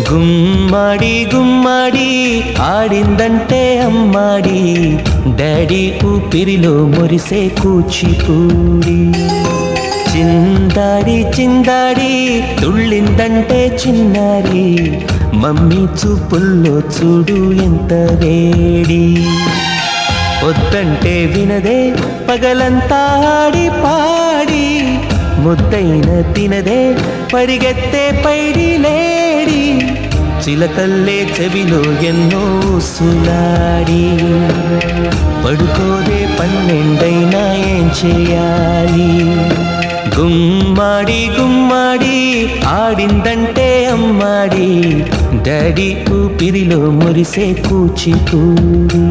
గుమ్మడి గుమ్మడి ఆడిందంటే అమ్మాడి, daddy ఊపిరిలో మురిసే కూచిపూడి. చిందాడి చిందాడి తుళ్ళిందంటే చిన్నారి, మమ్మీ చూపుల్లో చూడు ఎంత వేడి. వద్దంటే వినదే పగలంతా ఆడి పాడి, ముద్దైన తినదే పరిగెత్తే పైడి లేడి. చిలకల్లే చెవిలో ఎన్నో సులాడి, పడుకోదే పన్నెండైనా ఏం చేయాలి. గుమ్మాడి గుమ్మాడి ఆడిందంటే అమ్మాడి, డాడీ ఊపిరిలో మురిసే కూచిపూడి.